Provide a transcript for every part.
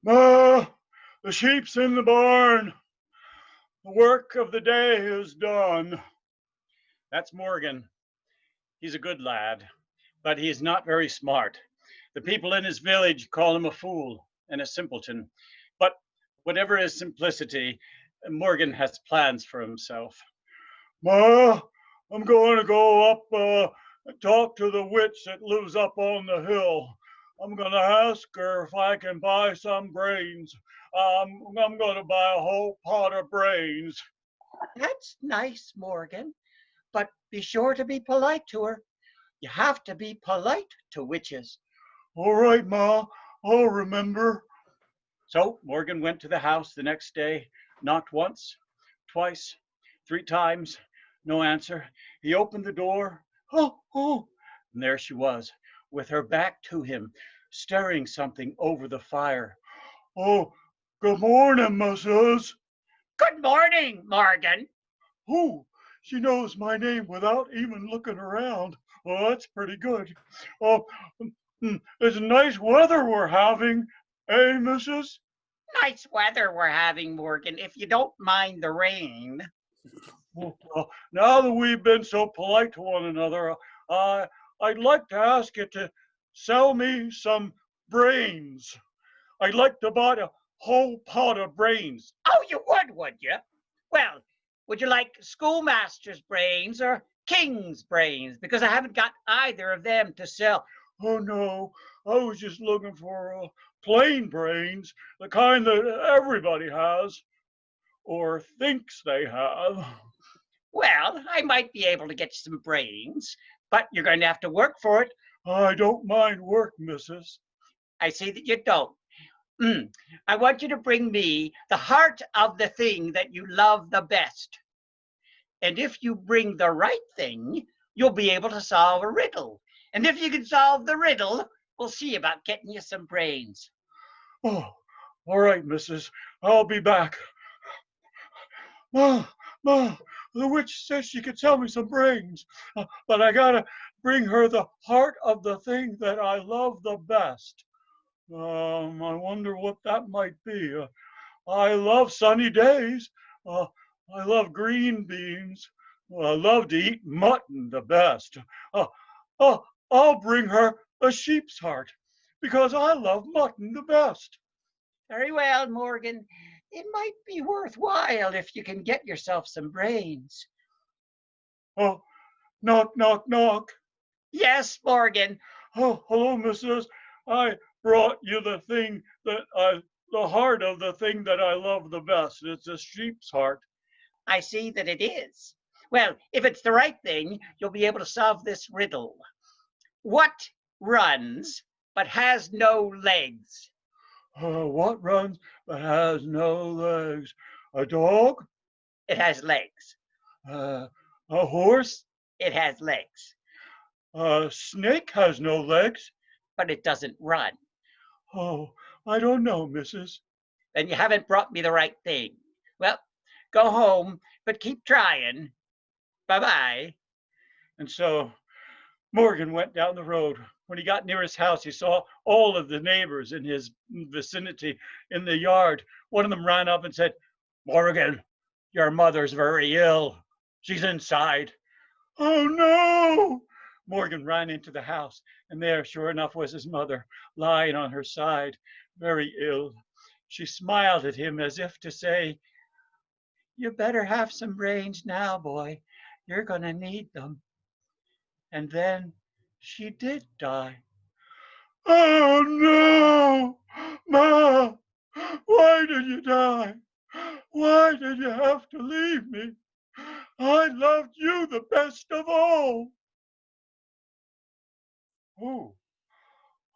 Ma, the sheep's in the barn. The work of the day is done. That's Morgan. He's a good lad, but he is not very smart. The people in his village call him a fool and a simpleton. But whatever his simplicity, Morgan has plans for himself. Ma, I'm going to go up and talk to the witch that lives up on the hill. I'm going to ask her if I can buy some brains. I'm going to buy a whole pot of brains. That's nice, Morgan, but be sure to be polite to her. You have to be polite to witches. All right, Ma, I'll remember. So Morgan went to the house the next day, knocked once, twice, three times, no answer. He opened the door. Oh, and there she was, with her back to him, stirring something over the fire. Oh, good morning, missus. Good morning, Morgan. Oh, she knows my name without even looking around. Oh, that's pretty good. Oh, it's nice weather we're having, eh, missus? Nice weather we're having, Morgan, if you don't mind the rain. Well, now that we've been so polite to one another, I'd like to ask you to sell me some brains. I'd like to buy a whole pot of brains. Oh, you would you? Well, would you like schoolmaster's brains or king's brains? Because I haven't got either of them to sell. Oh no, I was just looking for plain brains, the kind that everybody has or thinks they have. Well, I might be able to get you some brains, but you're going to have to work for it. I don't mind work, missus. I see that you don't. I want you to bring me the heart of the thing that you love the best. And if you bring the right thing, you'll be able to solve a riddle. And if you can solve the riddle, we'll see about getting you some brains. Oh, all right, missus. I'll be back. Ma, Ma, the witch says she could sell me some brains, but I gotta bring her the heart of the thing that I love the best. I wonder what that might be. I love sunny days. Uh, I love green beans. I love to eat mutton the best. Uh, I'll bring her a sheep's heart because I love mutton the best. Very well, Morgan. It might be worthwhile if you can get yourself some brains. Oh, knock, knock, knock. Yes, Morgan. Oh, hello, missus. I brought you the heart of the thing that I love the best. It's a sheep's heart. I see that it is. Well, if it's the right thing, you'll be able to solve this riddle. What runs but has no legs? What runs but has no legs? A dog? It has legs. A horse? It has legs. A snake has no legs. But it doesn't run. Oh, I don't know, missus. Then you haven't brought me the right thing. Well, go home, but keep trying. Bye-bye. And so Morgan went down the road. When he got near his house, he saw all of the neighbors in his vicinity in the yard. One of them ran up and said, Morgan, your mother's very ill. She's inside. Oh no! Morgan ran into the house, and there, sure enough, was his mother, lying on her side, very ill. She smiled at him as if to say, You better have some brains now, boy. You're going to need them. And then she did die. Oh no! Ma! Why did you die? Why did you have to leave me? I loved you the best of all. Oh,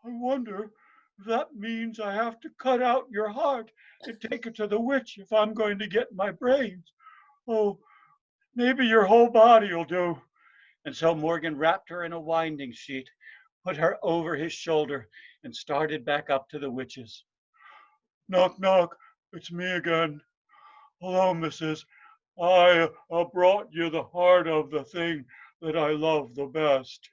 I wonder if that means I have to cut out your heart and take it to the witch if I'm going to get my brains. Oh, maybe your whole body'll do. And so Morgan wrapped her in a winding sheet, put her over his shoulder, and started back up to the witch's. Knock, knock, it's me again. Hello, missus. I brought you the heart of the thing that I love the best.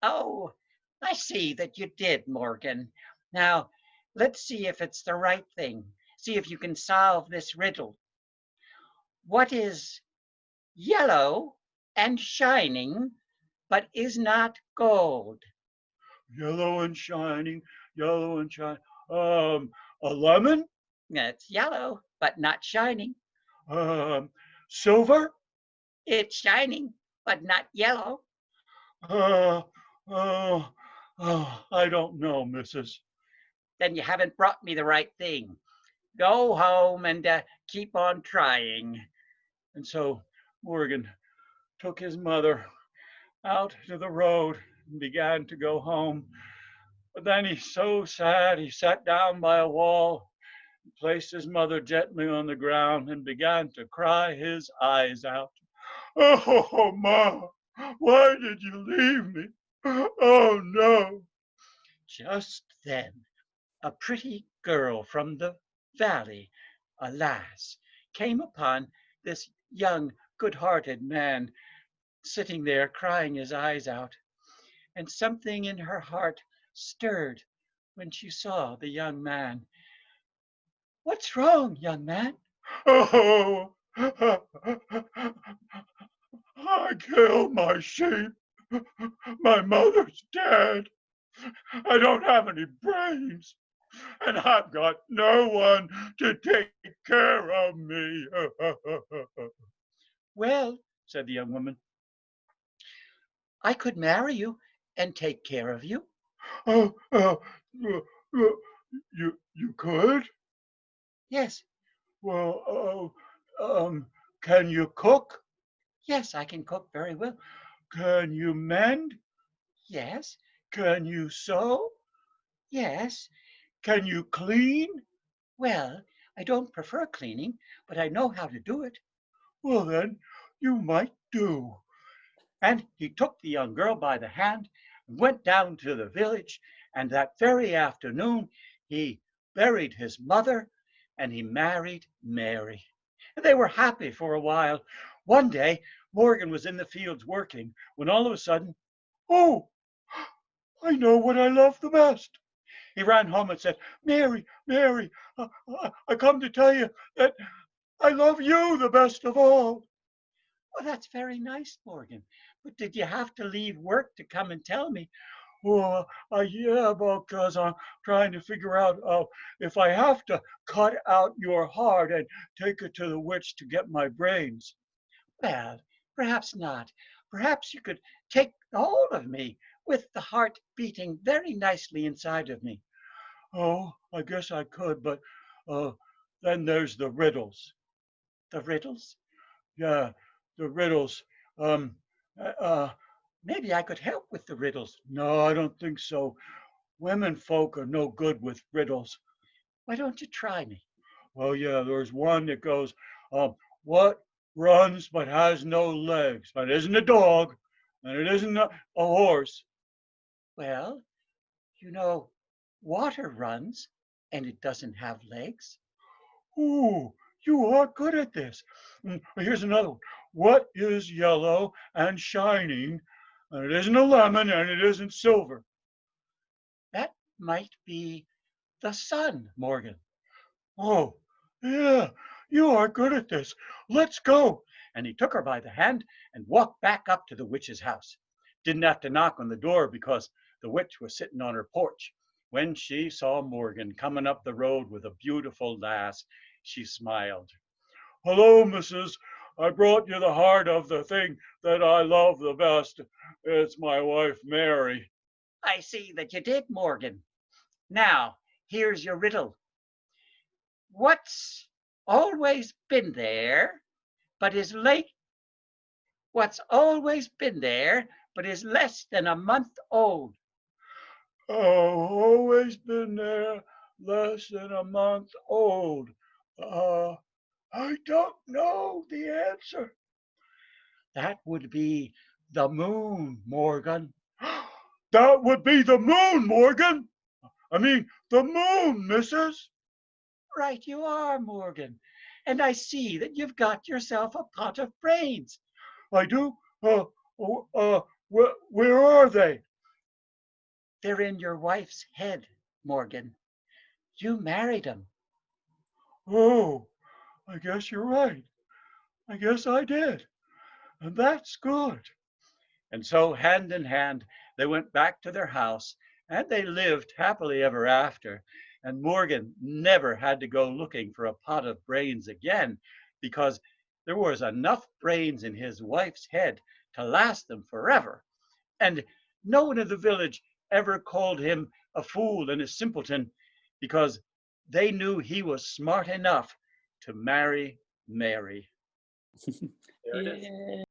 Oh, I see that you did, Morgan. Now, Let's see if it's the right thing. See if you can solve this riddle. What is yellow and shining, but is not gold? Yellow and shining, yellow and shining. A lemon? It's yellow, but not shining. Um, Silver? It's shining, but not yellow. Uh, oh, I don't know, Mrs. Then you haven't brought me the right thing. Go home and keep on trying. And so Morgan took his mother out to the road and began to go home. But then he's so sad, he sat down by a wall, placed his mother gently on the ground, and began to cry his eyes out. Oh, Ma, why did you leave me? Oh, no. Just then, a pretty girl from the valley, a lass, came upon this young, good-hearted man sitting there crying his eyes out, and something in her heart stirred when she saw the young man. What's wrong, young man? Oh, I killed my sheep. My mother's dead. I don't have any brains, and I've got no one to take care of me. Well, said the young woman, I could marry you and take care of you. Oh, you could? Yes. Well, can you cook? Yes, I can cook very well. Can you mend? Yes. Can you sew? Yes. Can you clean? Well, I don't prefer cleaning, but I know how to do it. Well, then, you might do. And he took the young girl by the hand and went down to the village. And that very afternoon, he buried his mother and he married Mary. And they were happy for a while. One day, Morgan was in the fields working when all of a sudden, oh, I know what I love the best. He ran home and said, Mary, Mary, I come to tell you that I love you the best of all. Well, that's very nice, Morgan. But did you have to leave work to come and tell me? Well, yeah, because I'm trying to figure out if I have to cut out your heart and take it to the witch to get my brains. Well, perhaps not. Perhaps you could take hold of me with the heart beating very nicely inside of me. Oh, I guess I could, but uh, then there's the riddles. The riddles? Yeah, the riddles. Um, uh, uh, Maybe I could help with the riddles. No, I don't think so. Women folk are no good with riddles. Why don't you try me? Well, yeah, there's one that goes, what runs but has no legs? But it isn't a dog, and it isn't a horse. Well, you know, water runs, and it doesn't have legs. Ooh, you are good at this. Here's another one. What is yellow and shining? And it isn't a lemon and it isn't silver. That might be the sun, Morgan. Oh, yeah, you are good at this. Let's go. And he took her by the hand and walked back up to the witch's house. Didn't have to knock on the door because the witch was sitting on her porch. When she saw Morgan coming up the road with a beautiful lass, she smiled. Hello, missus. I brought you the heart of the thing that I love the best. It's my wife, Mary. I see that you did, Morgan. Now, here's your riddle. What's always been there, but is late? What's always been there, but is less than a month old? Oh, always been there, less than a month old. Uh, I don't know the answer. That would be the moon, Morgan. That would be the moon, Morgan. I mean, the moon, missus. Right you are, Morgan. And I see that you've got yourself a pot of brains. I do? Where are they? They're in your wife's head, Morgan. You married him. Oh, I guess you're right. I guess I did. And that's good. And so, hand in hand, they went back to their house and they lived happily ever after. And Morgan never had to go looking for a pot of brains again because there was enough brains in his wife's head to last them forever. And no one in the village ever called him a fool and a simpleton because they knew he was smart enough to marry Mary. There it is. Yeah.